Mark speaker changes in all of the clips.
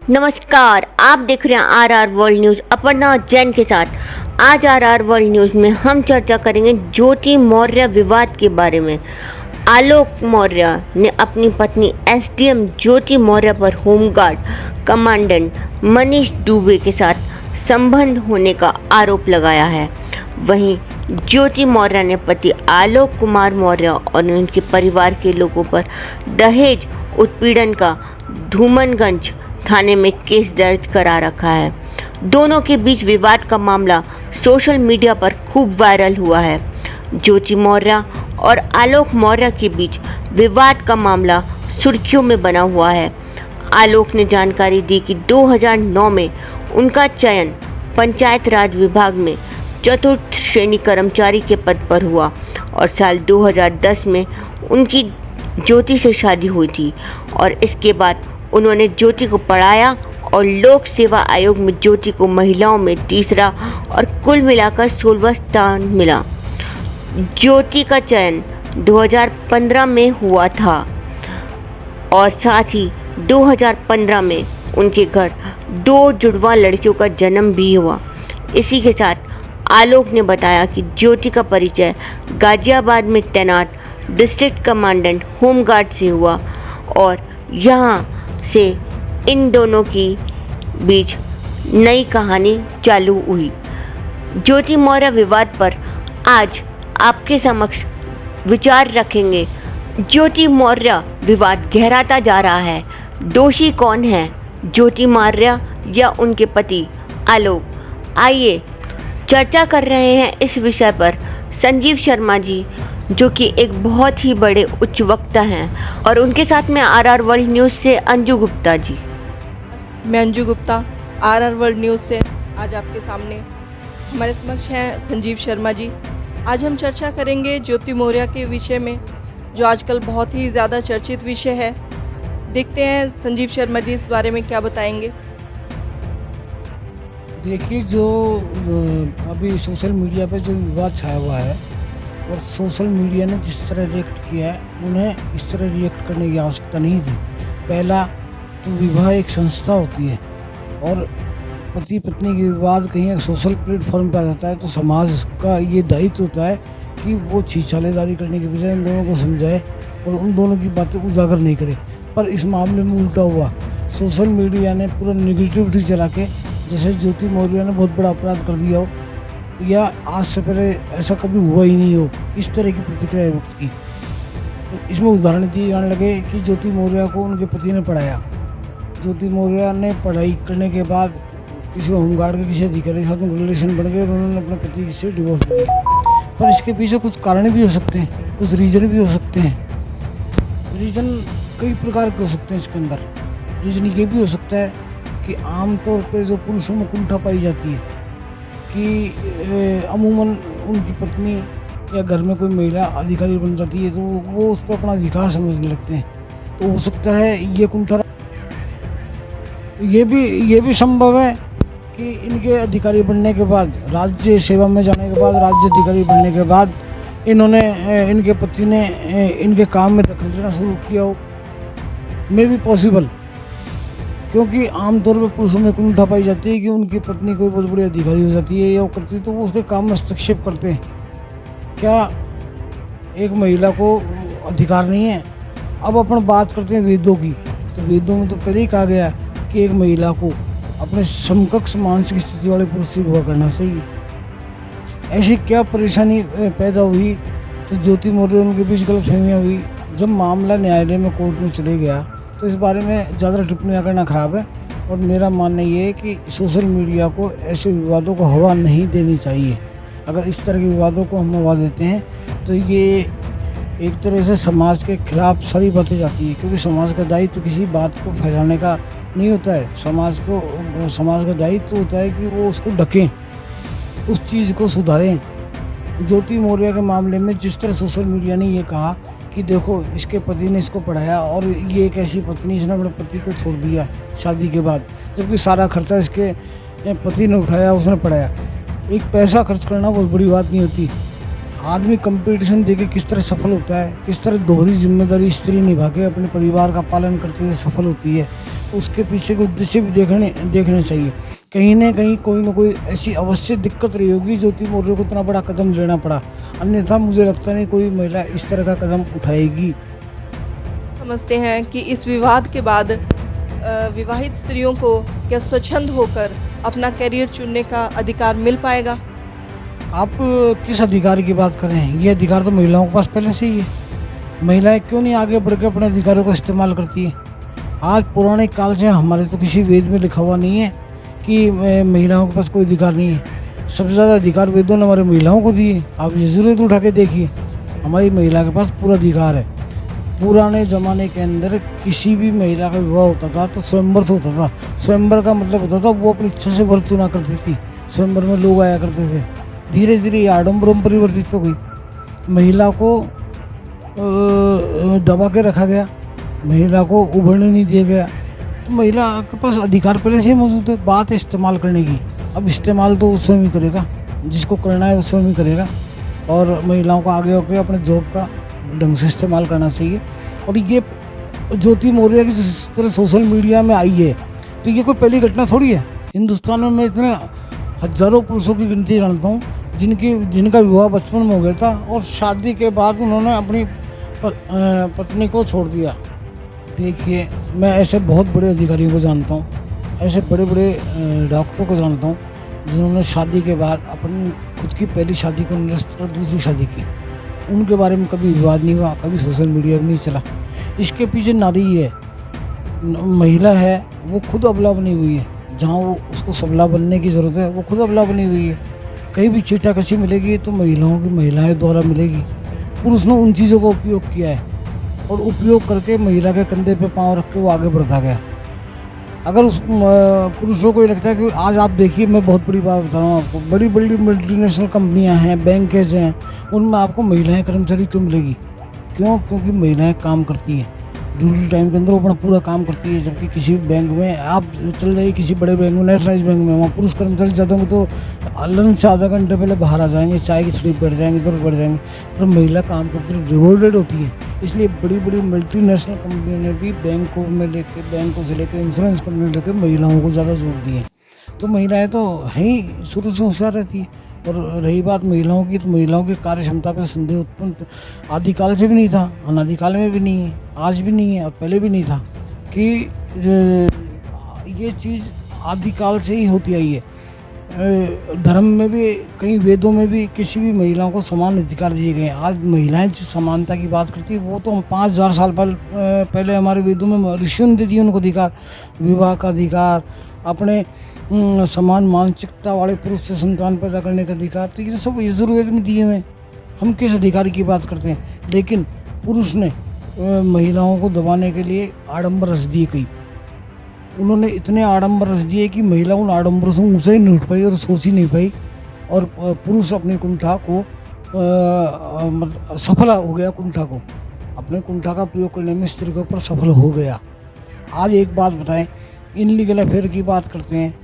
Speaker 1: नमस्कार, आप देख रहे हैं R world news Aparna Jain के साथ। आज आर वर्ल्ड न्यूज़ में हम चर्चा करेंगे ज्योति मौर्य विवाद के बारे में। आलोक मौर्य ने अपनी पत्नी एसडीएम ज्योति मौर्य पर होमगार्ड कमांडेंट मनीष दुबे के साथ संबंध होने का आरोप लगाया है। वहीं ज्योति मौर्य ने पति आलोक कुमार मौर्य और उनके परिवार के लोगों पर दहेज उत्पीड़न का धूमनगंज थाने में केस दर्ज करा रखा है। दोनों के बीच विवाद का मामला सोशल मीडिया पर खूब वायरल हुआ है। ज्योति मौर्य और आलोक मौर्य के बीच विवाद का मामला सुर्खियों में बना हुआ है। आलोक ने जानकारी दी कि 2009 में उनका चयन पंचायत राज विभाग में चतुर्थ श्रेणी कर्मचारी के पद पर हुआ और साल 2010 में उनकी ज्योति से शादी हुई थी और इसके बाद उन्होंने ज्योति को पढ़ाया और लोक सेवा आयोग में ज्योति को महिलाओं में तीसरा और कुल मिलाकर 16वां स्थान मिला। ज्योति का चयन 2015 में हुआ था और साथ ही 2015 में उनके घर 2 जुड़वा लड़कियों का जन्म भी हुआ। इसी के साथ आलोक ने बताया कि ज्योति का परिचय गाजियाबाद में तैनात डिस्ट्रिक्ट कमांडेंट होमगार्ड से हुआ और यहाँ से इन दोनों की बीच नई कहानी चालू हुई। ज्योति मौर्य विवाद पर आज आपके समक्ष विचार रखेंगे। ज्योति मौर्य विवाद गहराता जा रहा है। दोषी कौन है, ज्योति मौर्य या उनके पति आलोक? आइए चर्चा कर रहे हैं इस विषय पर संजीव शर्मा जी, जो कि एक बहुत ही बड़े उच्च वक्ता हैं, और उनके साथ में आर वर्ल्ड न्यूज़ से अंजू गुप्ता जी।
Speaker 2: मैं Anju Gupta R world news से आज आपके सामने हमारे समक्ष हैं संजीव शर्मा जी। आज हम चर्चा करेंगे ज्योति मौर्य के विषय में, जो आजकल बहुत ही ज़्यादा चर्चित विषय है। देखते हैं संजीव शर्मा जी इस बारे में क्या बताएंगे।
Speaker 3: देखिए, जो अभी सोशल मीडिया पे जो विवाद छाया हुआ है और सोशल मीडिया ने जिस तरह रिएक्ट किया है, उन्हें इस तरह रिएक्ट करने की आवश्यकता नहीं थी। पहला तो विवाह एक संस्था होती है और पति पत्नी के विवाद कहीं एक सोशल प्लेटफॉर्म पर आ जाता है तो समाज का ये दायित्व होता है कि वो छीछालेदारी करने के बजाय इन दोनों को समझाए और उन दोनों की बातें उजागर नहीं करे। पर इस मामले में उल्टा हुआ। सोशल मीडिया ने पूरा निगेटिविटी चला के, जैसे ज्योति मौर्य ने बहुत बड़ा अपराध कर दिया हो या आज से पहले ऐसा कभी हुआ ही नहीं हो, इस तरह की प्रतिक्रिया व्यक्त की। तो इसमें उदाहरण दिए जाने लगे कि ज्योति मौर्य को उनके पति ने पढ़ाया। ज्योति मौर्य ने पढ़ाई करने के बाद किसी होमगार्ड के किसी अधिकारी के साथ रिलेशन बन गए और उन्होंने अपने पति से डिवोर्स ले लिया। पर इसके पीछे कुछ कारण भी हो सकते हैं, कुछ रीज़न भी हो सकते हैं। रीज़न कई प्रकार के हो सकते हैं। इसके अंदर रीज़न ये भी हो सकता है कि आमतौर पर जो पुरुषों में कुंठा पाई जाती है कि अमूमन उनकी पत्नी या घर में कोई महिला अधिकारी बन जाती है तो वो उस पर अपना अधिकार समझने लगते हैं। तो हो सकता है ये कुंठा। ये भी संभव है कि इनके अधिकारी बनने के बाद, राज्य सेवा में जाने के बाद, राज्य अधिकारी बनने के बाद इन्होंने इनके पति ने इनके काम में दखल देना शुरू किया हो। मे भी पॉसिबल, क्योंकि आमतौर पर पुरुषों में कुंठा पाई जाती है कि उनकी पत्नी कोई बहुत बड़ी अधिकारी हो जाती है या वो करती है तो वो उसके काम में हस्तक्षेप करते हैं। क्या एक महिला को अधिकार नहीं है? अब अपन बात करते हैं वेदों की, तो वेदों में तो पहले ही कहा गया कि एक महिला को अपने समकक्ष मानसिक स्थिति वाले पुरुष से विवाह करना चाहिए। ऐसी क्या परेशानी पैदा हुई तो ज्योति मौर्य उनके बीच गलतफहमियाँ हुई। जब मामला न्यायालय में कोर्ट में चले गया तो इस बारे में ज़्यादा टिप्पणियाँ करना खराब है और मेरा मानना ये है कि सोशल मीडिया को ऐसे विवादों को हवा नहीं देनी चाहिए। अगर इस तरह के विवादों को हम हवा देते हैं तो ये एक तरह से समाज के खिलाफ सारी बातें जाती है, क्योंकि समाज का दायित्व किसी बात को फैलाने का नहीं होता है। समाज का दायित्व होता है कि वो उसको ढकें, उस चीज़ को सुधारें। ज्योति मौर्य के मामले में जिस तरह सोशल मीडिया ने ये कहा कि देखो इसके पति ने इसको पढ़ाया और ये एक ऐसी पत्नी, इसने अपने पति को छोड़ दिया शादी के बाद, जबकि सारा खर्चा इसके पति ने उठाया, उसने पढ़ाया। एक पैसा खर्च करना बहुत बड़ी बात नहीं होती। आदमी कंपटीशन देके किस तरह सफल होता है, किस तरह दोहरी जिम्मेदारी स्त्री निभा के अपने परिवार का पालन करते हुए सफल होती है, उसके पीछे के उद्देश्य भी देखने चाहिए। कहीं ना कहीं कोई ना कोई ऐसी अवश्य दिक्कत रही होगी ज्योति मौर्य को इतना बड़ा कदम लेना पड़ा, अन्यथा मुझे लगता नहीं कोई महिला इस तरह का कदम उठाएगी।
Speaker 2: समझते हैं कि इस विवाद के बाद विवाहित स्त्रियों को क्या स्वच्छंद होकर अपना करियर चुनने का अधिकार मिल पाएगा?
Speaker 3: आप किस अधिकार की बात कर रहे हैं? ये अधिकार तो महिलाओं के पास पहले से ही है। महिलाएं क्यों नहीं आगे बढ़ के अपने अधिकारों का इस्तेमाल करती हैं? आज पुराने काल से हमारे तो किसी वेद में लिखा हुआ नहीं है कि महिलाओं के पास कोई अधिकार नहीं है। सबसे ज़्यादा अधिकार वेदों ने हमारे महिलाओं को दिए। आप ये ज़रूरत उठा के देखिए, हमारी महिला के पास पूरा अधिकार है। पुराने ज़माने के अंदर किसी भी महिला का विवाह होता था तो स्वयंवर से होता था। स्वयंवर का मतलब होता था वो अपनी इच्छा से वर चुना करती थी। स्वयंवर में लोग आया करते थे। धीरे धीरे ये आडम्बरों में परिवर्तित हो गई। महिला को दबा के रखा गया, महिला को उभरने नहीं दिया गया। तो महिला के पास अधिकार पहले से मौजूद है। बात है इस्तेमाल करने की। अब इस्तेमाल तो वो स्वयं ही करेगा, जिसको करना है वो स्वयं ही करेगा। और महिलाओं को आगे होकर अपने जॉब का ढंग से इस्तेमाल करना चाहिए। और ये ज्योति मौर्य की जिस तरह सोशल मीडिया में आई है, तो ये कोई पहली घटना थोड़ी है। हिंदुस्तान में मैं इतने हजारों पुरुषों की गिनती जानता हूँ जिनका विवाह बचपन में हो गया था और शादी के बाद उन्होंने अपनी पत्नी को छोड़ दिया। देखिए, मैं ऐसे बहुत बड़े अधिकारियों को जानता हूँ, ऐसे बड़े बड़े डॉक्टरों को जानता हूँ जिन्होंने शादी के बाद अपनी खुद की पहली शादी को निरस्त कर दूसरी शादी की। उनके बारे में कभी विवाद नहीं हुआ, कभी सोशल मीडिया में नहीं चला। इसके पीछे नारी है, महिला है, वो खुद अबला बनी हुई है। जहाँ वो उसको सबला बनने की ज़रूरत है वो खुद अबला बनी हुई है। कहीं भी चीटा कसी मिलेगी तो महिलाएं द्वारा मिलेगी। पुरुष ने उन चीज़ों का उपयोग किया है और उपयोग करके महिला के कंधे पे पांव रख के वो आगे बढ़ता गया। अगर उस पुरुषों को ये लगता है कि आज आप देखिए, मैं बहुत बड़ी बात बता रहा हूँ आपको, बड़ी बड़ी मल्टीनेशनल कंपनियाँ हैं, बैंकेज हैं, उनमें आपको महिलाएं कर्मचारी क्यों मिलेगी? क्योंकि महिलाएं काम करती हैं ड्यूटी टाइम के अंदर, वो अपना पूरा काम करती है। जबकि किसी बैंक में आप चल जाइए, किसी बड़े बैंक में, नेशनलाइज बैंक में, वहाँ पुरुष कर्मचारी ज़्यादा होंगे तो लंच से आधा घंटे पहले बाहर आ जाएंगे, चाय की थड़ी बैठ जाएंगे, इधर बैठ जाएंगे। पर महिला काम करती है, रिवॉर्डेड होती है। इसलिए बड़ी बड़ी मल्टीनेशनल कंपनियों ने भी बैंकों से लेकर इंश्योरेंस कंपनी लेकर महिलाओं को ज़्यादा जोर दिए। तो महिलाएँ तो है ही शुरू से होशियार रहती है। और रही बात महिलाओं की, तो महिलाओं की कार्य क्षमता पर संदेह उत्पन्न आदिकाल से भी नहीं था, अनादिकाल में भी नहीं है, आज भी नहीं है और पहले भी नहीं था कि ये चीज़ आदिकाल से ही होती आई है। धर्म में भी, कई वेदों में भी किसी भी महिलाओं को समान अधिकार दिए गए हैं। आज महिलाएं जो समानता की बात करती है वो तो 5000 साल पहले हमारे वेदों में ऋषियों ने दे दिए उनको अधिकार, विवाह का अधिकार, अपने समान मानसिकता वाले पुरुष से संतान पैदा करने का अधिकार। तो ये सब यजुर्वेद में दिए हुए हैं। हम किस अधिकार की बात करते हैं? लेकिन पुरुष ने महिलाओं को दबाने के लिए आडंबर रच दिए कई। उन्होंने इतने आडंबर रच दिए कि महिला उन आडंबरों से ऊँचा ही नहीं उठ पाई और सोच ही नहीं पाई। और पुरुष अपनी कुंठा को सफल हो गया। अपने कुंठा का प्रयोग करने में स्त्री के ऊपर सफल हो गया। आज एक बात बताएं, इनलीगल अफेयर की बात करते हैं।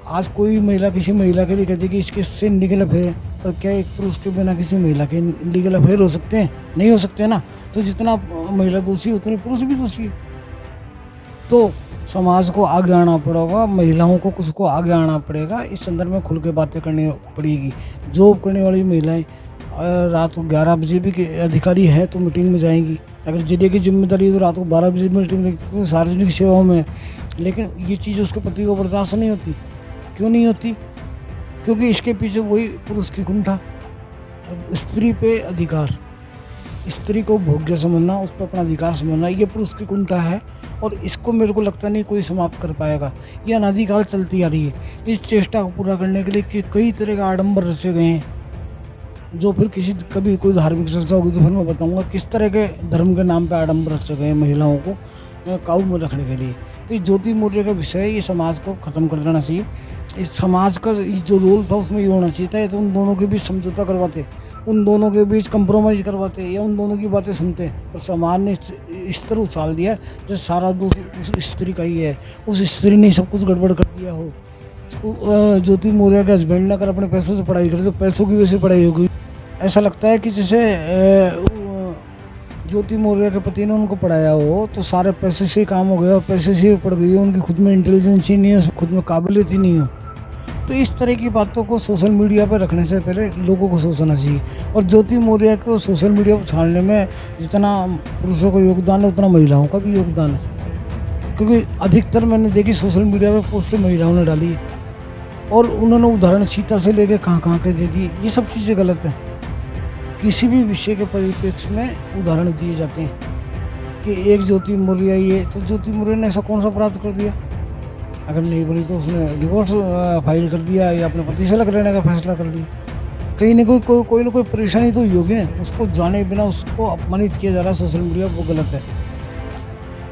Speaker 3: आज कोई महिला किसी महिला के लिए कहती है कि इसके से इनलीगल अफेयर है, पर क्या एक पुरुष के बिना किसी महिला के इनलीगल अफेयर हो सकते हैं? नहीं हो सकते ना। तो जितना महिला दोषी उतने पुरुष भी दोषी है। तो समाज को आगे आना पड़ेगा, महिलाओं को कुछ को आगे आना पड़ेगा। इस संदर्भ में खुल के बातें करनी पड़ेगी। जॉब करने वाली महिलाएं रात को 11 बजे भी अधिकारी है तो मीटिंग में जाएंगी। अगर जिले की जिम्मेदारी है तो रात को 12 बजे मीटिंग में, सार्वजनिक सेवाओं में। लेकिन ये चीज़ उसके पति को बर्दाश्त नहीं होती। क्यों नहीं होती? क्योंकि इसके पीछे वही पुरुष की कुंठा, स्त्री पे अधिकार, स्त्री को भोग्य समझना, उस पर अपना अधिकार समझना, ये पुरुष की कुंठा है। और इसको मेरे को लगता नहीं कोई समाप्त कर पाएगा। ये अनादिकाल चलती आ रही है। इस चेष्टा को पूरा करने के लिए कई तरह के आडंबर रचे गए हैं, जो फिर कभी कोई धार्मिक चर्चा होगी तो फिर मैं बताऊंगा किस तरह के धर्म के नाम पे आडंबर रचे गए हैं महिलाओं को काबू में रखने के लिए। तो ये ज्योति मौर्य का विषय है, ये समाज को ख़त्म कर देना चाहिए। इस समाज का जो रोल था उसमें ये होना चाहिए था, तो उन दोनों के बीच समझौता करवाते, उन दोनों के बीच कंप्रोमाइज़ करवाते या उन दोनों की बातें सुनते। पर समाज ने इस तरह उछाल दिया जो सारा दोष उस स्त्री का ही है, उस स्त्री ने सब कुछ गड़बड़ कर दिया हो। ज्योति मौर्य के हस्बैंड ने अगर अपने पैसों से पढ़ाई करी तो पैसों की वजह से पढ़ाई होगी। ऐसा लगता है कि जैसे ज्योति मौर्य के पति ने उनको पढ़ाया हो तो सारे पैसे से ही काम हो गया, पैसे से ही पड़ गई हो, उनकी खुद में इंटेलिजेंस ही नहीं है, खुद में काबिलियत ही नहीं हो। तो इस तरह की बातों को सोशल मीडिया पर रखने से पहले लोगों को सोचना चाहिए। और ज्योति मौर्य को सोशल मीडिया पर छाड़ने में जितना पुरुषों का योगदान है उतना महिलाओं का भी योगदान है, क्योंकि अधिकतर मैंने देखी सोशल मीडिया पर पोस्टें महिलाओं ने डाली है और उन्होंने उदाहरण सीता से लेके कहाँ के दे दिए। ये सब चीज़ें गलत हैं। किसी भी विषय के परिप्रेक्ष्य में उदाहरण दिए जाते हैं कि एक ज्योति मौर्य ये, तो ज्योति मौर्य ने ऐसा कौन सा अपराध कर दिया? अगर नहीं बनी तो उसने डिवोर्स फाइल कर दिया या अपने पति से अलग रहने का फैसला कर लिया। कहीं ना कोई ना कोई परेशानी तो होगी ना, उसको जाने बिना उसको अपमानित किया जा रहा है सोशल मीडिया, वो गलत है।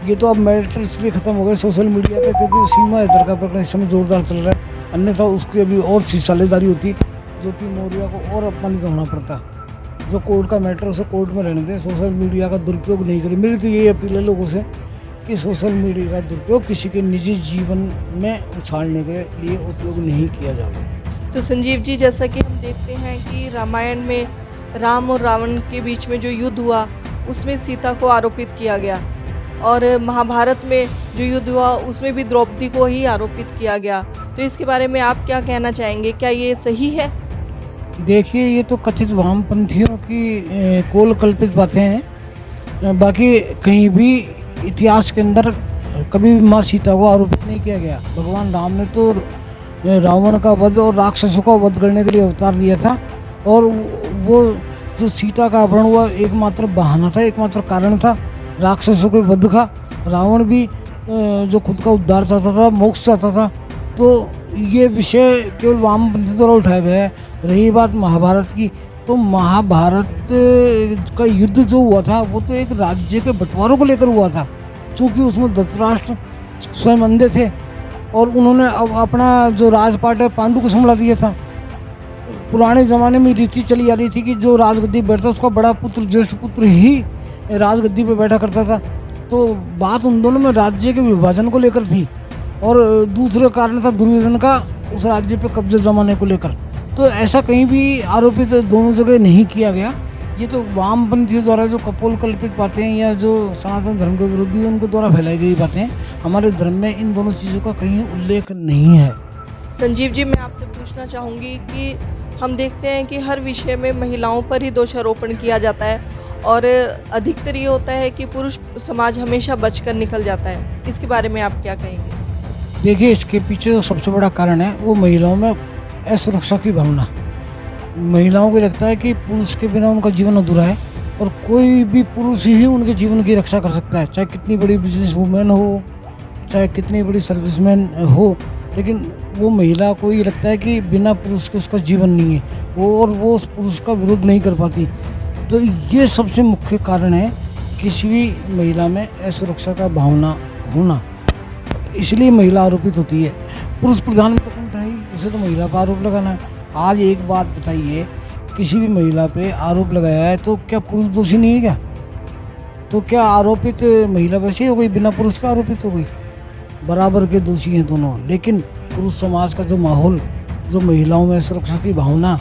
Speaker 3: ये तो अब मैटर इसलिए ख़त्म हो गए सोशल मीडिया पे क्योंकि सीमा हैदर का प्रकरण इस समय जोरदार चल रहा है, अन्यथा उसकी अभी और सालेदारी होती, ज्योति मौर्य को और अपमानित होना पड़ता। जो कोर्ट का मैटर उसे कोर्ट में रहने दें, सोशल मीडिया का दुरुपयोग नहीं करें। मेरी तो यही अपील है लोगों से कि सोशल मीडिया का दुरुपयोग किसी के निजी जीवन में उछालने के लिए उपयोग नहीं किया जाए।
Speaker 2: तो संजीव जी, जैसा कि हम देखते हैं कि रामायण में राम और रावण के बीच में जो युद्ध हुआ उसमें सीता को आरोपित किया गया, और महाभारत में जो युद्ध हुआ उसमें भी द्रौपदी को ही आरोपित किया गया। तो इसके बारे में आप क्या कहना चाहेंगे, क्या ये सही है?
Speaker 3: देखिए, ये तो कथित वामपंथियों की कोल कल्पित बातें हैं। बाकी कहीं भी इतिहास के अंदर कभी भी माँ सीता को आरोपित नहीं किया गया। भगवान राम ने तो रावण का वध और राक्षसों का वध करने के लिए अवतार लिया था, और वो जो सीता का अपहरण हुआ एकमात्र बहाना था, एकमात्र कारण था राक्षसों के वध का। रावण भी जो खुद का उद्धार चाहता था, मोक्ष चाहता था। तो ये विषय केवल वामपंथी द्वारा उठाया गया है। रही बात महाभारत की, तो महाभारत का युद्ध जो हुआ था वो तो एक राज्य के बंटवारों को लेकर हुआ था, क्योंकि उसमें धृतराष्ट्र स्वयं अंधे थे और उन्होंने अब अपना जो राजपाट है पांडु को संभाला दिया था। पुराने ज़माने में रीति चली आ रही थी कि जो राजगद्दी बैठता उसका बड़ा पुत्र, ज्येष्ठ पुत्र ही राजगद्दी पे बैठा करता था। तो बात उन दोनों में राज्य के विभाजन को लेकर थी, और दूसरा कारण था दुर्योधन का उस राज्य पे कब्जा जमाने को लेकर। तो ऐसा कहीं भी आरोपित दोनों जगह नहीं किया गया। ये तो वामपंथियों द्वारा जो कपोल कल्पित बातें हैं या जो सनातन धर्म के विरोधी उनके द्वारा फैलाई गई बातें हैं। हमारे धर्म में इन दोनों चीज़ों का कहीं उल्लेख नहीं है।
Speaker 2: संजीव जी, मैं आपसे पूछना चाहूँगी कि हम देखते हैं कि हर विषय में महिलाओं पर ही दोषारोपण किया जाता है, और अधिकतर ये होता है कि पुरुष समाज हमेशा बचकर निकल जाता है। इसके बारे में आप क्या कहेंगे?
Speaker 3: देखिए, इसके पीछे जो सबसे बड़ा कारण है वो महिलाओं में असुरक्षा की भावना। महिलाओं को लगता है कि पुरुष के बिना उनका जीवन अधूरा है, और कोई भी पुरुष ही उनके जीवन की रक्षा कर सकता है, चाहे कितनी बड़ी बिजनेस वूमेन हो, चाहे कितनी बड़ी सर्विसमैन हो। लेकिन वो महिला को ये लगता है कि बिना पुरुष के उसका जीवन नहीं है, वो उस पुरुष का विरोध नहीं कर पाती। तो ये सबसे मुख्य कारण है किसी भी महिला में असुरक्षा का भावना होना, इसलिए महिला आरोपित होती है। पुरुष प्रधान में तो कौन है ही, उसे तो महिला पर आरोप लगाना है। आज एक बात बताइए, किसी भी महिला पे आरोप लगाया है तो क्या पुरुष दोषी नहीं है क्या? तो क्या आरोपित महिला वैसे हो गई, बिना पुरुष का आरोपित हो गई? बराबर के दोषी हैं दोनों। लेकिन पुरुष समाज का जो माहौल, जो महिलाओं में सुरक्षा की भावना,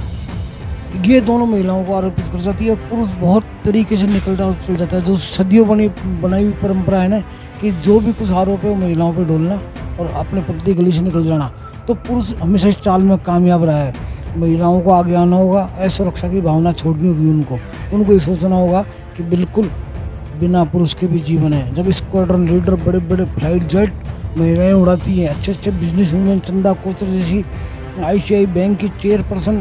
Speaker 3: ये दोनों महिलाओं को आरोपित कर जाती है, और पुरुष बहुत तरीके से चल जाता है। जो सदियों बनाई हुई परंपरा है ना कि जो भी कुछ आरोप है वो महिलाओं पे डोलना और अपने पति गली से निकल जाना, तो पुरुष हमेशा इस चाल में कामयाब रहा है। महिलाओं को आगे आना होगा, असुरक्षा की भावना छोड़नी होगी उनको ये सोचना होगा कि बिल्कुल बिना पुरुष के भी जीवन है। जब स्क्वाड्रन लीडर बड़े बड़े फ्लाइट जेट महिलाएं उड़ाती हैं, अच्छे अच्छे बिजनेस वूमेन, चंदा कोचर जैसी ICICI बैंक की चेयरपर्सन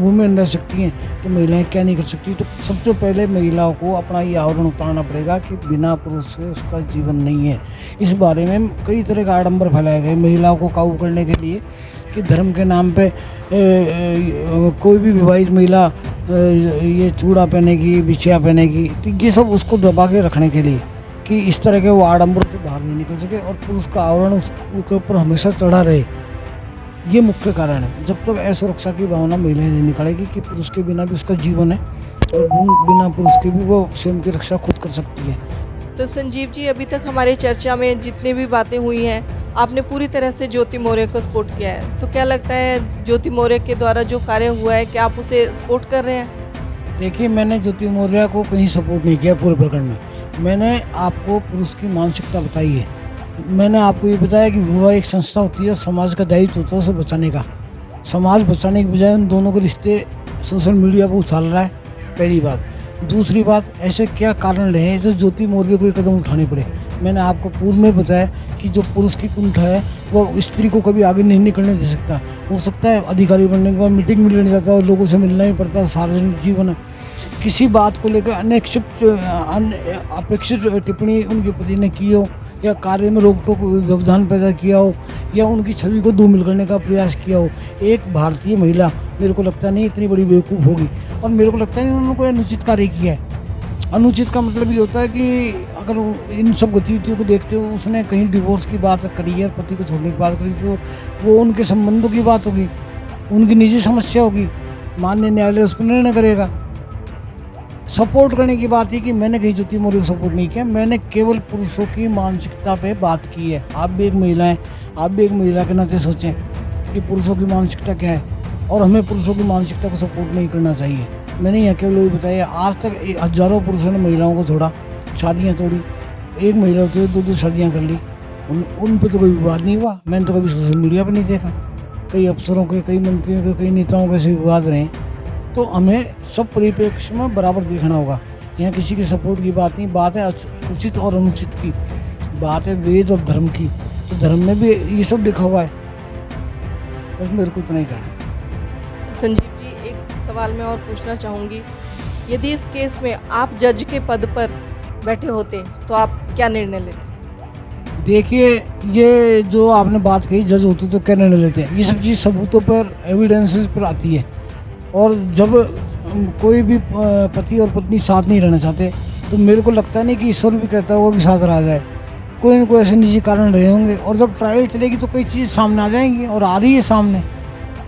Speaker 3: वुमेन रह सकती हैं, तो महिलाएं क्या नहीं कर सकती? तो सबसे पहले महिलाओं को अपना ये आवरण उतारना पड़ेगा कि बिना पुरुष से उसका जीवन नहीं है। इस बारे में कई तरह का आडंबर फैलाए गए महिलाओं को काबू करने के लिए कि धर्म के नाम पे कोई भी विवाहित महिला ये चूड़ा पहनेगी, बिछिया पहनेगी, तो ये सब उसको दबा के रखने के लिए कि इस तरह के वो आडंबरों से बाहर नहीं निकल सके और पुरुष का आवरण उसके ऊपर हमेशा चढ़ा रहे। ये मुख्य कारण है। जब तक असुरक्षा की भावना महिलाएं नहीं निकालेगी कि पुरुष के बिना भी उसका जीवन है और बिना पुरुष के भी वो स्वयं की रक्षा खुद कर सकती है।
Speaker 2: तो संजीव जी, अभी तक हमारे चर्चा में जितनी भी बातें हुई हैं, आपने पूरी तरह से ज्योति मौर्य को सपोर्ट किया है। तो क्या लगता है ज्योति मौर्य के द्वारा जो कार्य हुआ है, क्या आप उसे सपोर्ट कर रहे हैं?
Speaker 3: देखिए, मैंने ज्योति मौर्य को कहीं सपोर्ट नहीं किया पूरे प्रकरण में। मैंने आपको पुरुष की मानसिकता बताई है। मैंने आपको ये बताया कि विवाह एक संस्था होती है और समाज का दायित्व होता है उसे बचाने का। समाज बचाने के बजाय उन दोनों के रिश्ते सोशल मीडिया पर उछाल रहा है, पहली बात। दूसरी बात, ऐसे क्या कारण रहे जो ज्योति मौर्य को ये कदम उठाने पड़े। मैंने आपको पूर्व में बताया कि जो पुरुष की कुंठा है वो स्त्री को कभी आगे नहीं निकलने दे सकता। हो सकता है अधिकारी बनने के बाद मीटिंग में लेने जाता है और लोगों से मिलना ही पड़ता है, सार्वजनिक जीवन है। किसी बात को लेकर अपेक्षित टिप्पणी उनके पति ने की हो या कार्य में रोक टोक व्यवधान पैदा किया हो या उनकी छवि को धूमिल करने का प्रयास किया हो, एक भारतीय महिला मेरे को लगता नहीं इतनी बड़ी बेवकूफ़ होगी। और मेरे को लगता नहीं उन्होंने कोई अनुचित कार्य किया है। अनुचित का मतलब ये होता है कि अगर इन सब गतिविधियों को देखते हो उसने कहीं डिवोर्स की बात करी है, पति को छोड़ने की बात करी, तो वो उनके संबंधों की बात होगी, उनकी निजी समस्या होगी, माननीय न्यायालय उस पर निर्णय करेगा। सपोर्ट करने की बात है कि मैंने कहीं ज्योति मौर्य को सपोर्ट नहीं किया, मैंने केवल पुरुषों की मानसिकता पे बात की है। आप भी एक महिला हैं, आप भी एक महिला के नाते सोचें कि पुरुषों की मानसिकता क्या है और हमें पुरुषों की मानसिकता को सपोर्ट नहीं करना चाहिए। मैंने यहाँ केवल ये बताया, आज तक हजारों पुरुषों ने महिलाओं को छोड़ा, शादियाँ तोड़ी। एक महिला होती है 2-2 शादियाँ कर ली, उन पर तो कोई विवाद नहीं हुआ। मैंने तो कभी सोशल मीडिया पर नहीं देखा। कई अफसरों के, कई मंत्रियों के, कई नेताओं के ऐसे विवाद रहे। तो हमें सब परिप्रेक्ष्य में बराबर देखना होगा। यहाँ किसी के सपोर्ट की बात नहीं, बात है उचित और अनुचित की, बात है वेद और धर्म की। तो धर्म में भी ये सब लिखा हुआ है, बस मेरे को इतना ही कहना है।
Speaker 2: तो संजीव जी, एक सवाल मैं और पूछना चाहूँगी, यदि इस केस में आप जज के पद पर बैठे होते तो आप क्या निर्णय लेते?
Speaker 3: देखिए, ये जो आपने बात कही, जज होते तो क्या निर्णय लेते हैं, ये सब चीज़ सबूतों पर, एविडेंसेस पर आती है। और जब कोई भी पति और पत्नी साथ नहीं रहना चाहते तो मेरे को लगता नहीं कि ईश्वर भी कहता होगा कि साथ रहा जाए। कोई न कोई ऐसे निजी कारण रहे होंगे और जब ट्रायल चलेगी तो कई चीज़ सामने आ जाएंगी और आ रही है सामने,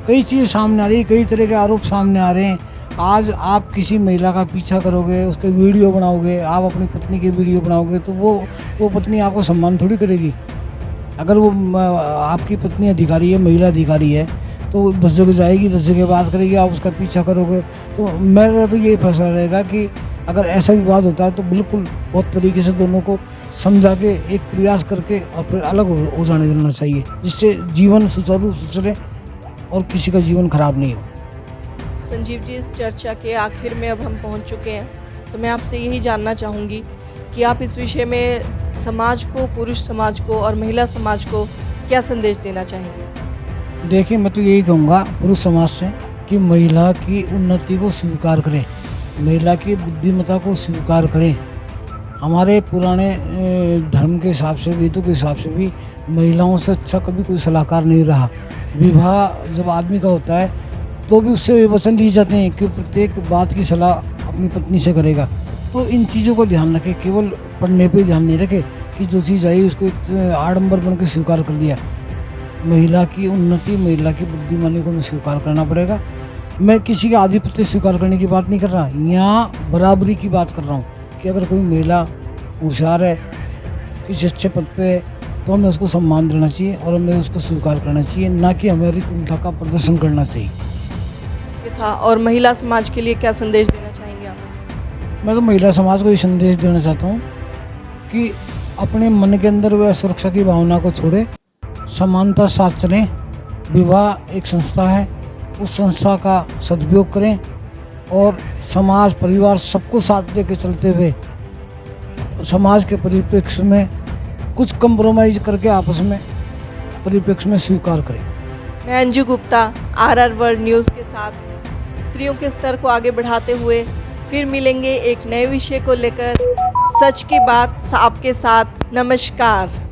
Speaker 3: कई चीज़ सामने आ रही है, कई तरह के आरोप सामने आ रहे हैं। आज आप किसी महिला का पीछा करोगे, उसके वीडियो बनाओगे, आप अपनी पत्नी के वीडियो बनाओगे तो वो पत्नी आपको सम्मान थोड़ी करेगी। अगर वो आपकी पत्नी अधिकारी है, महिला अधिकारी है, तो 10 जगह जाएगी, 10 जगह बात करेगी, आप उसका पीछा करोगे। तो मेरा तो यही फैसला रहेगा कि अगर ऐसा विवाद होता है तो बिल्कुल बहुत तरीके से दोनों को समझा के एक प्रयास करके और फिर अलग हो जाने देना चाहिए, जिससे जीवन सुचारू चले और किसी का जीवन खराब नहीं हो।
Speaker 2: संजीव जी, इस चर्चा के आखिर में अब हम पहुंच चुके हैं, तो मैं आपसे यही जानना चाहूँगी कि आप इस विषय में समाज को, पुरुष समाज को और महिला समाज को क्या संदेश देना चाहेंगे?
Speaker 3: देखिए, मैं तो यही कहूँगा पुरुष समाज से कि महिला की उन्नति को स्वीकार करें, महिला की बुद्धिमत्ता को स्वीकार करें। हमारे पुराने धर्म के हिसाब से, वेदों के हिसाब से भी महिलाओं से अच्छा कभी कोई सलाहकार नहीं रहा। विवाह जब आदमी का होता है तो भी उससे वचन दिए जाते हैं कि प्रत्येक बात की सलाह अपनी पत्नी से करेगा। तो इन चीज़ों को ध्यान रखें, केवल पढ़ने पे ध्यान नहीं रखें कि जो चीज़ आई उसको आडंबर बन के स्वीकार कर दिया। महिला की उन्नति, महिला की बुद्धिमानी को हमें स्वीकार करना पड़ेगा। मैं किसी का आधिपत्य स्वीकार करने की बात नहीं कर रहा, यहाँ बराबरी की बात कर रहा हूँ कि अगर कोई महिला होशियार है, किसी अच्छे पद पे है, तो हमें उसको सम्मान देना चाहिए और हमें उसको स्वीकार करना चाहिए, ना कि हमारी कुंठा का प्रदर्शन करना चाहिए।
Speaker 2: ये था। और महिला समाज के लिए क्या संदेश देना चाहेंगे आप?
Speaker 3: मैं तो महिला समाज को ये संदेश देना चाहता हूँ कि अपने मन के अंदर वह सुरक्षा की भावना को छोड़े, समानता साथ चलें। विवाह एक संस्था है, उस संस्था का सदुपयोग करें और समाज, परिवार सबको साथ लेके चलते हुए समाज के परिप्रेक्ष्य में कुछ कंप्रोमाइज करके आपस में परिप्रेक्ष्य में स्वीकार करें।
Speaker 2: मैं Anju Gupta, RR world news के साथ स्त्रियों के स्तर को आगे बढ़ाते हुए फिर मिलेंगे एक नए विषय को लेकर। सच की बात आपके साथ। नमस्कार।